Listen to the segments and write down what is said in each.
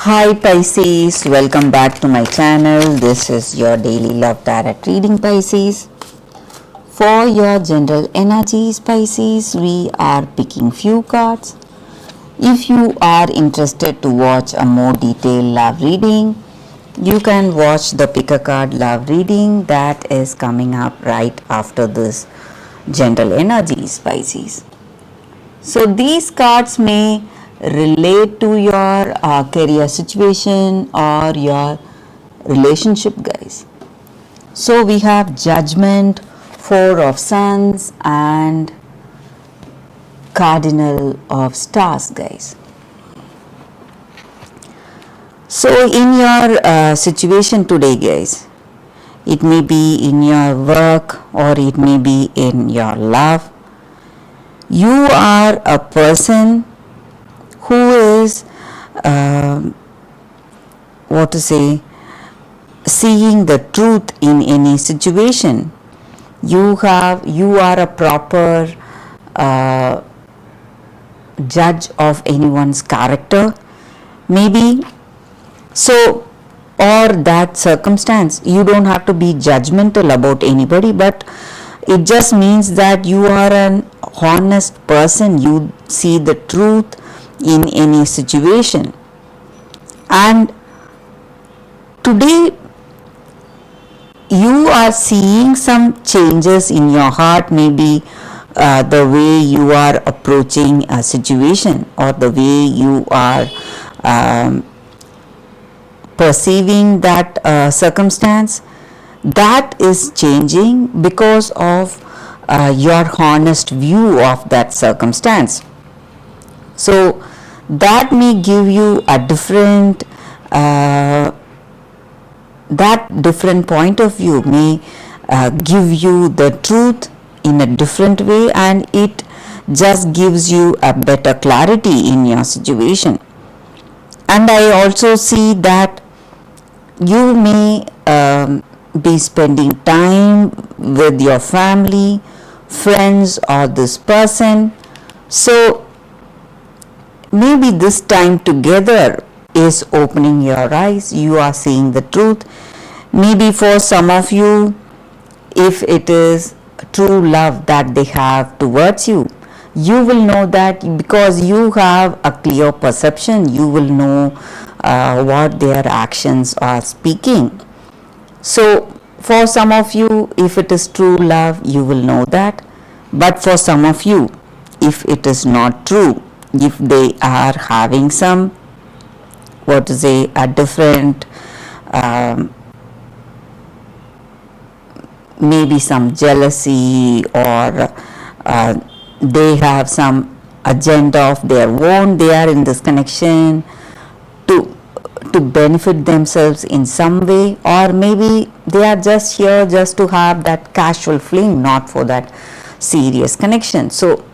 Hi Pisces, welcome back to my channel. This is your daily love tarot reading, Pisces. For your general energies, Pisces, we are picking few cards. If you are interested to watch a more detailed love reading, you can watch the pick a card love reading that is coming up right after this general energies, Pisces. So these cards may relate to your career situation or your relationship, guys. So we have Judgment, Four of Suns, and Cardinal of Stars, guys. So in your situation today, guys, it may be in your work or it may be in your love. You are a person who is seeing the truth in any situation. You are a proper judge of anyone's character, maybe. So, or that circumstance, you don't have to be judgmental about anybody, but it just means that you are an honest person. You see the truth in any situation. And today you are seeing some changes in your heart, maybe the way you are approaching a situation or the way you are perceiving that circumstance, that is changing because of your honest view of that circumstance. So that may give you a different point of view, may give you the truth in a different way, and it just gives you a better clarity in your situation. And I also see that you may be spending time with your family, friends, or this person. So maybe this time together is opening your eyes. You are seeing the truth. Maybe for some of you, if it is true love that they have towards you, you will know that because you have a clear perception. You will know what their actions are speaking. So for some of you, if it is true love, you will know that. But for some of you, if it is not true, if they are having some a different maybe some jealousy, or they have some agenda of their own, they are in this connection to benefit themselves in some way, or maybe they are just here just to have that casual fling, not for that serious connection. So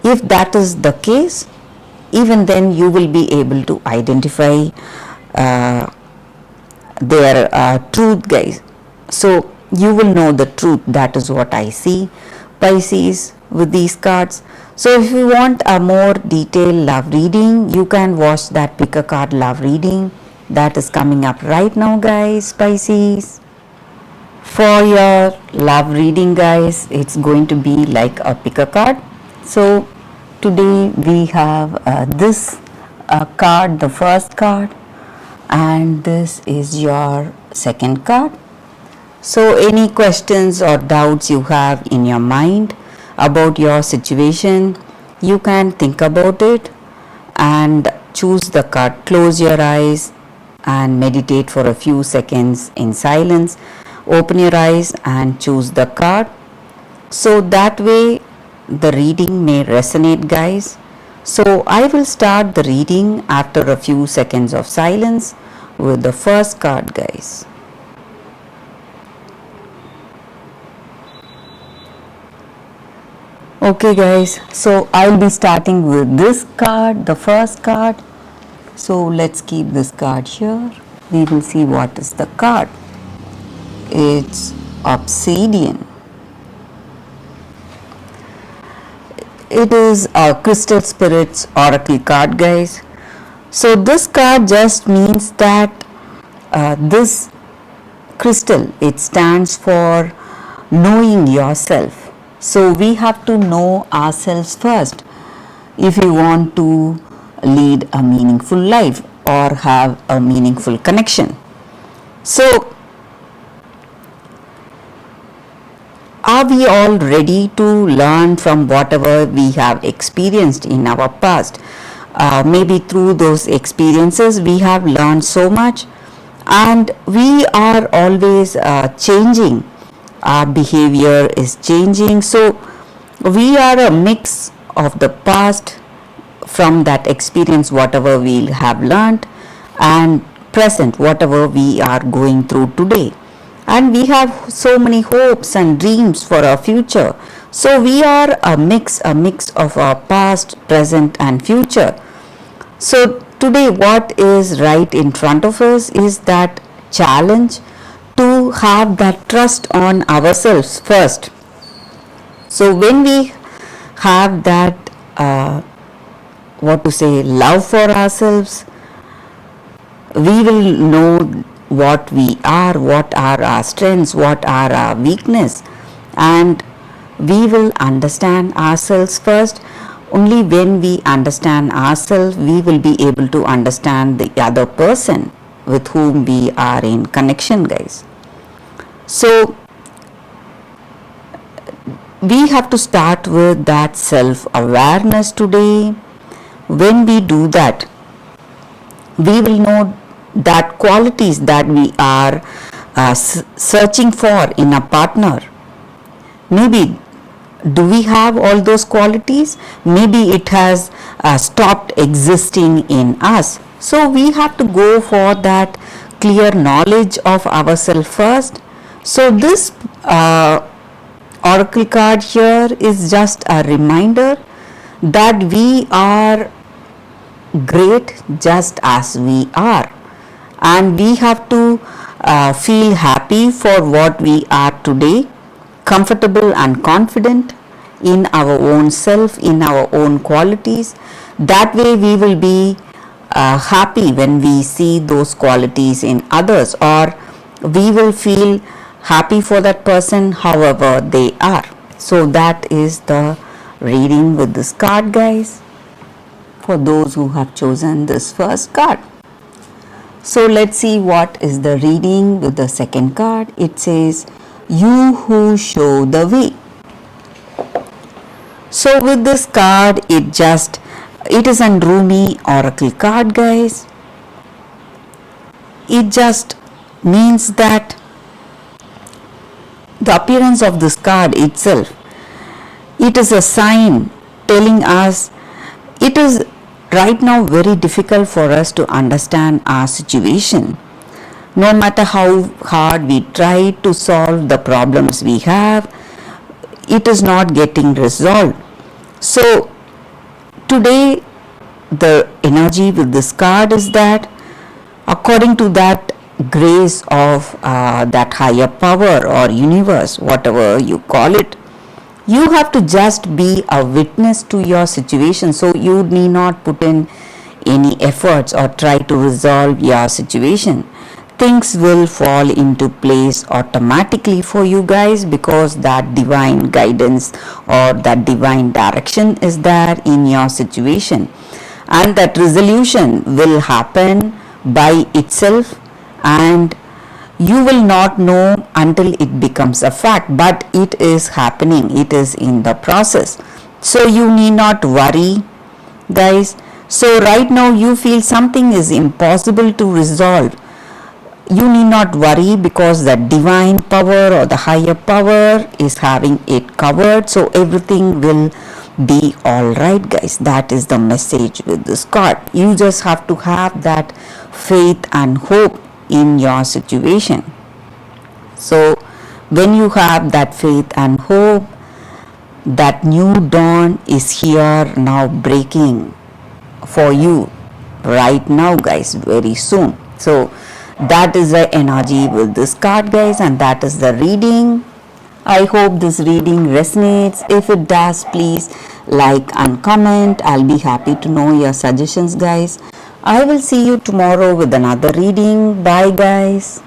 if that is the case, even then you will be able to identify their truth, guys. So you will know the truth. That is what I see, Pisces, with these cards. So if you want a more detailed love reading, you can watch that pick a card love reading that is coming up right now, guys, Pisces. For your love reading, guys, it's going to be like a pick a card. So today we have this card, the first card, and this is your second card. So any questions or doubts you have in your mind about your situation, you can think about it and choose the card. Close your eyes and meditate for a few seconds in silence. Open your eyes and choose the card. So that way the reading may resonate, guys. So I will start the reading after a few seconds of silence with the first card, guys. Okay, guys, so I'll be starting with this card, the first card. So let's keep this card here. We will see what is the card. It's Obsidian. It is a Crystal Spirits Oracle card, guys. So this card just means that this crystal, it stands for knowing yourself. So we have to know ourselves first if you want to lead a meaningful life or have a meaningful connection. So are we all ready to learn from whatever we have experienced in our past? Maybe through those experiences we have learned so much, and we are always changing. Our behavior is changing, so we are a mix of the past from that experience, whatever we have learned, and present, whatever we are going through today. And we have so many hopes and dreams for our future. So we are a mix of our past, present, and future. So today, what is right in front of us is that challenge to have that trust on ourselves first. So when we have that love for ourselves, we will know what we are, what are our strengths, what are our weakness, and we will understand ourselves first. Only when we understand ourselves, we will be able to understand the other person with whom we are in connection, guys. So we have to start with that self-awareness today. When we do that, we will know that qualities that we are searching for in a partner. Maybe do we have all those qualities? Maybe it has stopped existing in us. So we have to go for that clear knowledge of ourselves first. So this oracle card here is just a reminder that we are great just as we are, and we have to feel happy for what we are today, comfortable and confident in our own self, in our own qualities. That way we will be happy when we see those qualities in others, or we will feel happy for that person however they are. So that is the reading with this card, guys, for those who have chosen this first card. So let's see what is the reading with the second card. It says, you who show the way. So with this card, it is an Rumi oracle card, guys. It just means that the appearance of this card itself, it is a sign telling us it is right now very difficult for us to understand our situation. No matter how hard we try to solve the problems we have, it is not getting resolved. So today the energy with this card is that according to that grace of that higher power or universe, whatever you call it, you have to just be a witness to your situation. So you need not put in any efforts or try to resolve your situation. Things will fall into place automatically for you guys, because that divine guidance or that divine direction is there in your situation, and that resolution will happen by itself, and you will not know until it becomes a fact, but it is happening, it is in the process. So you need not worry, guys. So right now you feel something is impossible to resolve. You need not worry, because the divine power or the higher power is having it covered. So everything will be alright, guys. That is the message with this card. You just have to have that faith and hope in your situation. So when you have that faith and hope, that new dawn is here now, breaking for you right now, guys, very soon. So that is the energy with this card, guys, and that is the reading. I hope this reading resonates. If it does, please like and comment. I'll be happy to know your suggestions, guys. I will see you tomorrow with another reading. Bye, guys.